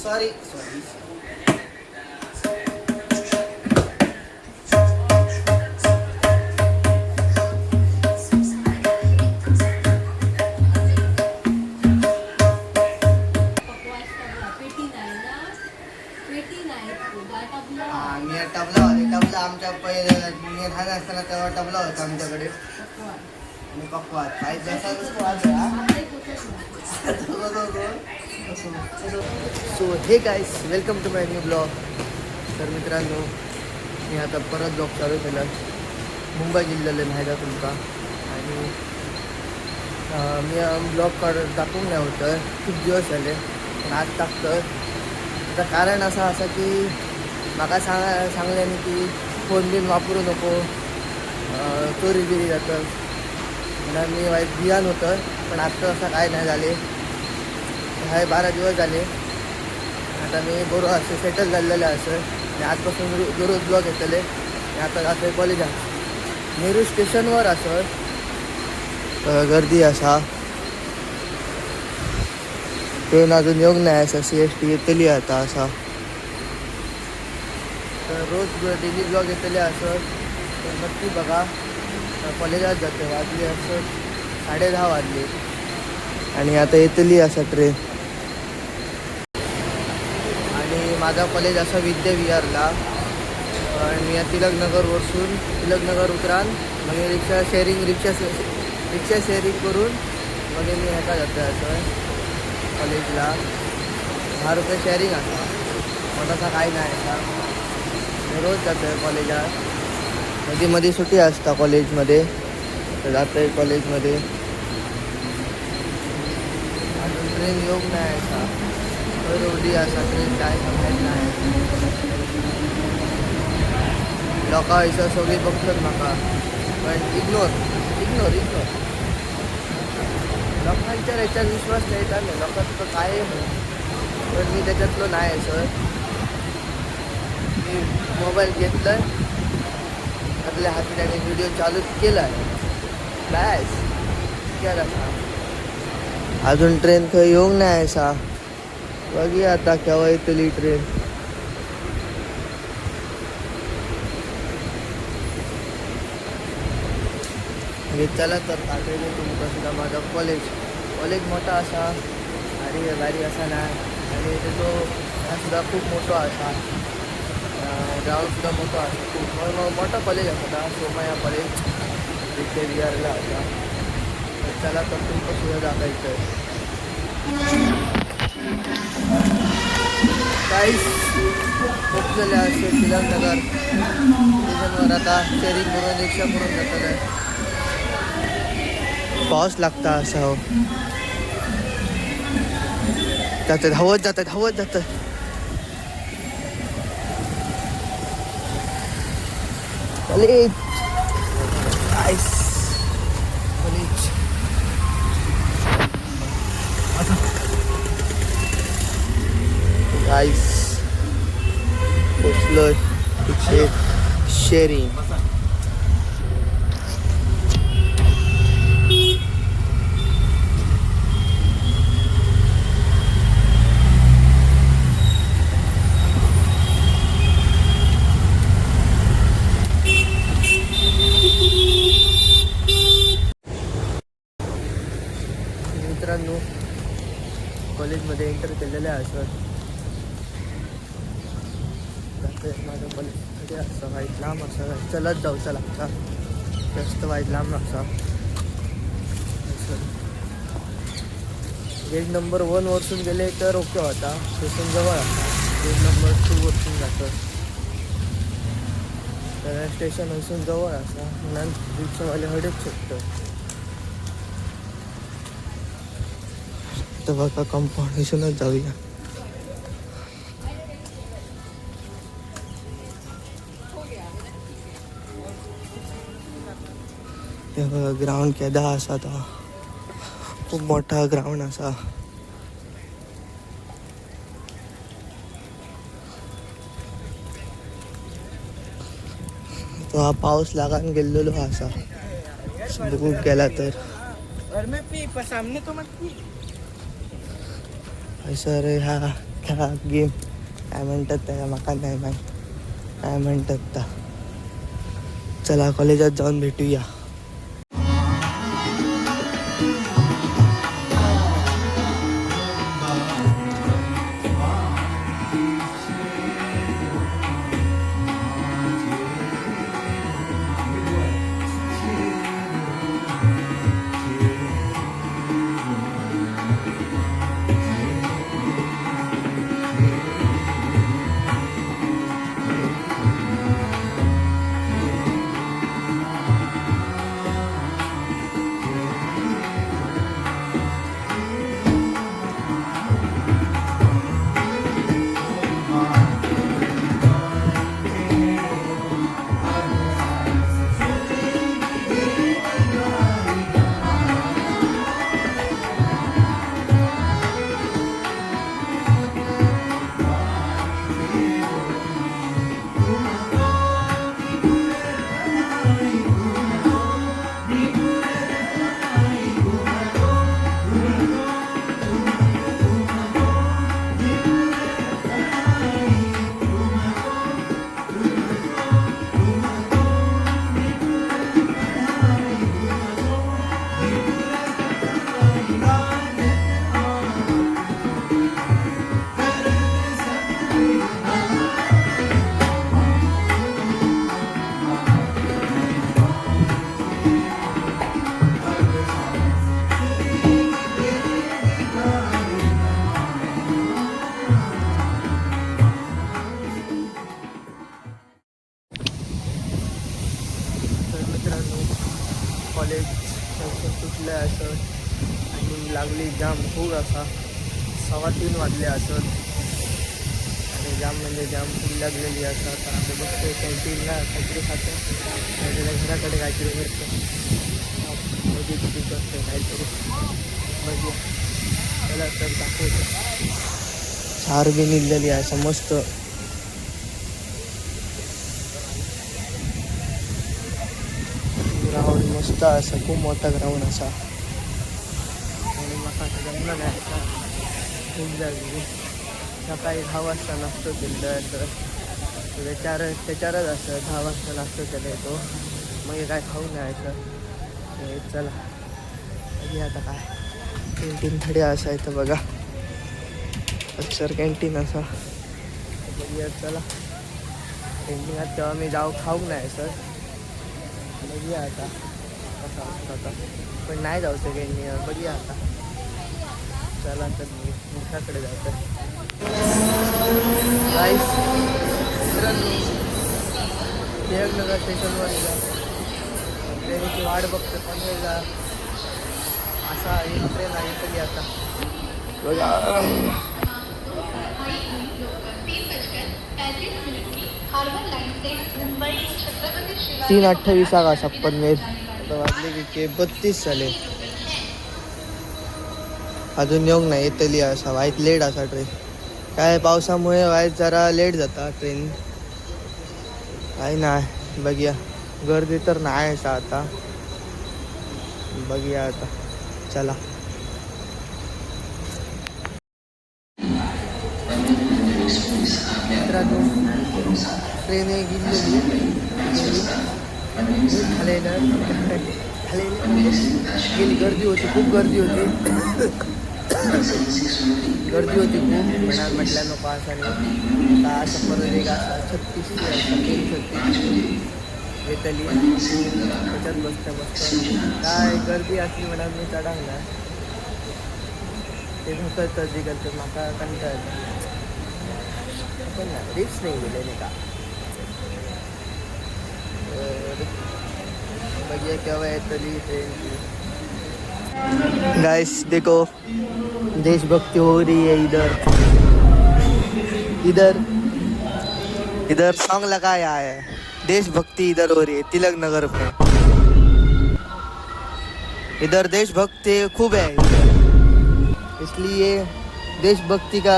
Sorry मी टबला आमच्या पहिले मी लहान असताना तेव्हा टबला होता आमच्याकडे आणि पकवात काही जसा so hey guys welcome to my new blog. तर मित्रांनो मी आता परत ब्लॉग चालू केला. मुंबई जिल्ह्याला माहिती आहे तुमका आणि मी ब्लॉग टाकून नाही होतं खूप दिवस झाले पण आज टाकतं. त्याचं कारण असं की माका सांगल्याने की फोन बिन वापरू नको चोरी बिरी जातं म्हणून मी वाईट भियान होतं पण आत्ता असं काय नाही झाले. हे 12 दिवस झाले आता मी बरोबर असं सेटल झालेलं असं आणि आजपासून दररोज ब्लॉग येतले. आणि आता जातो कॉलेजात नेहरू स्टेशनवर असं गर्दी असा ट्रेन अजून योग नाही असा CST येतली आता असा. तर रोज डेली ब्लॉग येतले असं तर नक्की बघा. कॉलेजात जाते वाजले असं 10:30 वाजले आणि आता येतली असा ट्रेन. आणि माझा कॉलेज असं विद्याविहारला आणि मी तिलकनगर वरसून तिलकनगर उतरान मग रिक्षा शेअरिंग करून मग मी ह्याका जातो असं कॉलेजला. 10 रुपये शेअरिंग असा मग तसा काही नाही असा. मी रोज जातो आहे कॉलेजात. मध्ये सुट्टी असता कॉलेजमध्ये तर जातो आहे कॉलेजमध्ये. अजून ट्रेन योग नाही असा रोडी असा ट्रेन काय समजायचं नाही. लोक असं सगळी बघतात म्हाका पण इग्नोर लोकांच्या याच्यात विश्वास नाही चाललं. लोकांचं काय पण मी त्याच्यातलं नाही आहे सर. मी मोबाईल घेतला आपल्या हाती आणि व्हिडिओ चालू केला बॅस केला. अजून ट्रेन खंय येऊंक नाही असा. बघूया आता केव्हा येतली ट्रेन. चला तर दाखवले तुमका सुद्धा माझा कॉलेज मोठा असा गाडी असा नाही आणि तो सुद्धा खूप मोठा असा. ग्राउंड सुद्धा मोठा असा खूप मोठा कॉलेज असा सोमया कॉलेज विद्याविहारला असा. चला तर तुमका सुद्धा दाखवायचं काहीच पोचलेले असते तिलकनगर स्टेशनवर. आता शेअरिंग करून रिक्षा करून जातात आहे. पाऊस लागता असा हो जातं धावत जातं. कॉलेज गाईस पोचलोय शेअरिंग. मित्रांनो कॉलेजमध्ये एंटर केलेलं आहे असं. माझं कॉलेज असं वाईट लांब असं चलत जाऊचा लागता जास्त वाईट लांब लागता. गेट नंबर 1 वरसून गेले तर ओके होता. स्टेशन जवळ गेट नंबर 2 वरसून जातं तर स्टेशन वरसून जवळ असा म्हणून रिक्षावाले हडत शकतं. तर बघा कंपाऊंड इथूनच जाऊया. ग्राउंड केदा असा तो खूप मोठा ग्राउंड असा. तो हा पाऊस लागान गेलेलो असा बघू गेला तर सर हा खेळा गेम काय म्हणतात त्याला माका नाही माहीत काय म्हणतात त्या. चला कॉलेजात जाऊन भेटूया. कॉलेज सुटलं असं आणि लागली जाम खूप असा 3:15 वाजले असत आणि जाम म्हणजे जाम फुल लागलेली असं. तर आम्ही बघतो कॅन्टीनला काहीतरी खातो त्याला घराकडे काहीतरी भेटतो मजे किती करतो काहीतरी बघूया. त्याला तर दाखवतो छार बी निघलेली आहे असं मस्त. ग्राउंड मस्त असा खूप मोठा ग्राउंड असा आणि माका जमलं नाही असा खूप जागी. सकाळी 10 वाजता नाश्तो केलं तर त्याच्यावरच असं 10 वाजता नाश्तो केला येतो मग काय खाऊ नाही असं. चला बघूया आता काय कॅन्टीन थोडी असा इथं बघा अक्षर कॅन्टीन असा बघूया. चला कॅन्टीनात तेव्हा मी जाऊ खाऊ नाही सर बघूया आता कसा असतं आता पण नाही जायचं कॅन्टीनवर बघूया आता. चला तर मी मुखाकडे जायचं गाईस मित्रांनो. टिळकनगर स्टेशनवर ट्रेनची वाट बघतो पनवेलला असा एक ट्रेन आहे तरी आता बघा 3:28 असा पनवेल वाजले की 32 झाले अजून येऊक नाही येतली असा वाईट लेट असा ट्रेन. काय पावसामुळे वाईट जरा लेट जाता ट्रेन काय नाही. बघूया गर्दी तर नाही असा आता बघूया आता. चला मित्रांनो ट्रेन गेली गेली गर्दी होती खूप गर्दी होती खूप म्हटलं नको असं नाही का असं परत एक असा 36 येतली त्याच्यात बसतं काय गर्दी असली म्हणा मी चढांगा ते धकत जे करतं माका कंटाळतं पण रिक्स नाही गेले नाही का. बघिए केव्हा येतली ट्रेन. गाइस देखो देशभक्ति हो रही है इधर सॉन्ग लगाया है देशभक्ति इधर हो रही है तिलक नगर पे. इधर देशभक्ति खूब है इसलिए देशभक्ति का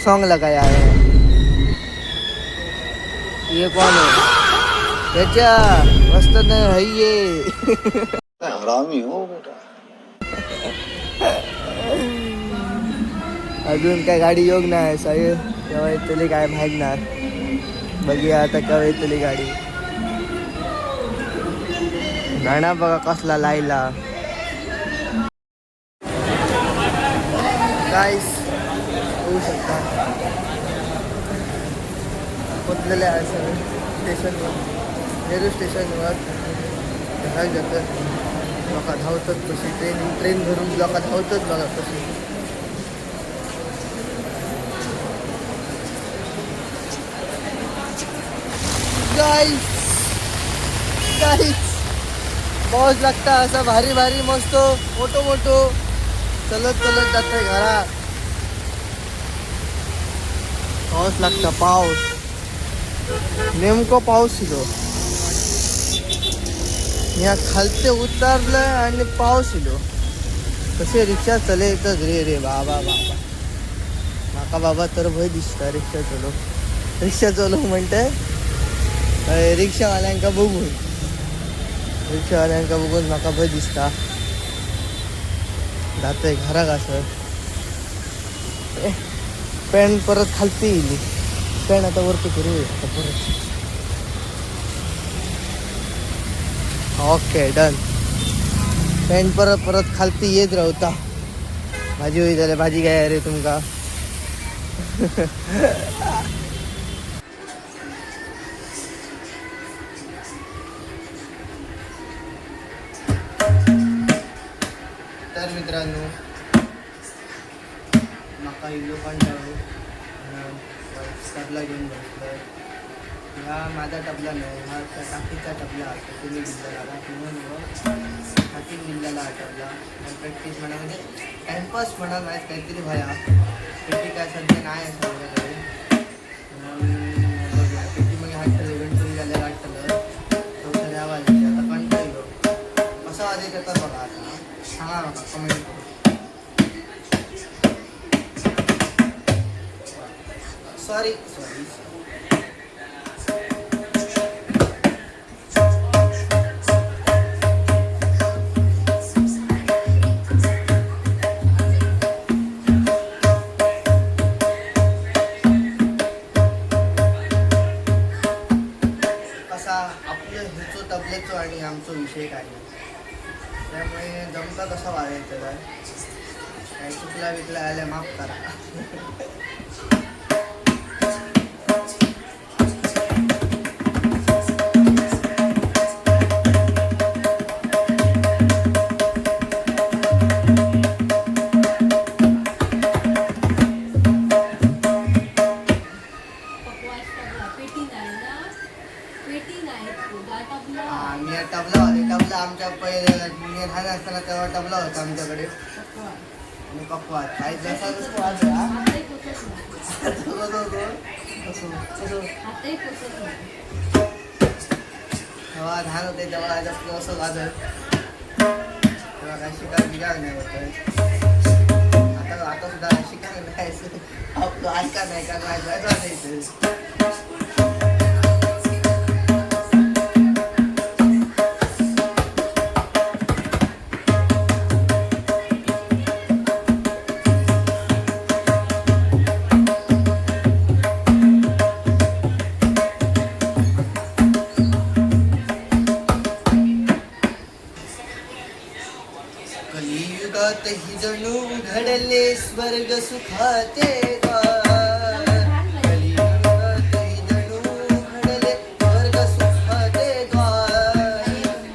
सॉन्ग लगाया है. ये कौन है बेचा मस्त नहीं है ये हरामी हो बेटा. अजून काय गाडी योग नाही साहेब केव्हा येतली काय माहीत नाही. बघूया आता केव्हा येतली गाडी. गाणा बघा कसला लायला. गाईस होऊ शकता पोचलेले आहे सर स्टेशनवर, नेहरू स्टेशनवर. घरात जातात लोक धावतात कशी, ट्रेन भरून लोक धावतात बघा कशी. गाईस गाईस पाऊस लागता असा भारी भारी मस्त मोठो मोठो चलत चलत जाते घरात. पाऊस लागता पाऊस नेमको पाऊस इलो. या खालते उतरलं आणि पाऊस इलो. कसे रिक्षा चले येतात रे रे बाबा बाबा. माका बाबा तर भय दिसता रिक्षा चलो म्हणते. रिक्षावाल्यांका बघून माका भय दिसता. जाते घराक असं. पॅन्ट परत खालती येईल. पॅन्ट आता वरती करू परत. Okay done. पॅन्ट परत खालती येत रावता. भाजी होई जाल्यार भाजी काय रे तुमका. तर मित्रांनो माका इल्लो कंटाळो टबला घेऊन बसलोय. हा माझा टबला नाही, हा त्या टाकीचा टबला असतो. तुम्ही दिलेला टाकीन दिलेला हा टबला. प्रॅक्टिस म्हणा म्हणजे टाइमपास म्हणा नाही काहीतरी भया पेटी काय सध्या नाही आहे सगळ्याकडे. पेटी मग हाटलं इव्हेंटरी झालेला हाटलं तो आवाज येते. आता कंटाळलो कसा आवाज येते तर बघा आता सांगा बघा कमेंट करून. सॉरी कसा आपलं ह्याचो तबलेचो आणि आमचो विषय काय नाही. त्यामुळे जमता कसा वागायचं काय चुकला विकला आल्या माफ करा. टबला आमच्या पहिले मी लहान असताना तेव्हा टबला होता आमच्याकडे. आणि पक्वात काही जसा तेव्हा लहान होते तेव्हा असं वाजत तेव्हा काय शिकार बिगार नाही होत. आता सुद्धा शिकार नाही आपलं ऐका नाही का वाजायचं. कलियुगात ही जणू घडले स्वर्ग सुखाचे द्वार. कलियुगात ही जणू घडले स्वर्ग सुखाचे द्वार.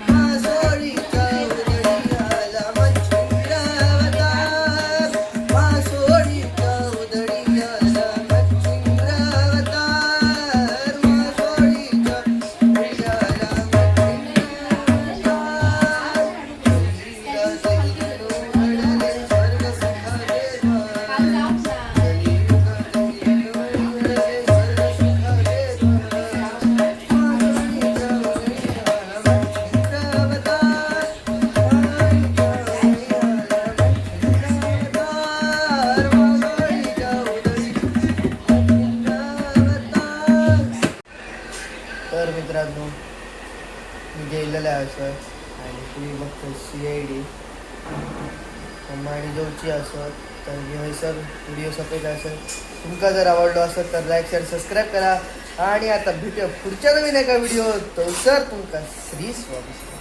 मासोळीच्या उदरी आला मच्छिंद्र अवतार. मासोळीच्या उदरी आला मच्छिंद्र अवतार. मासोळीच्या उदरी आला मच्छिंद्र तर मित्रांनो मी गेलेलं आहे असं आणि तुम्ही बघतो CID कमाडी जवळची असत तर हे सर व्हिडिओ सपयला असेल. तुमका जर आवडलो असेल तर लाईक शेअर सबस्क्राईब करा. आणि आता भेटूया पुढच्या नवीन एका व्हिडिओ. तो सर तुमका श्री स्वामी.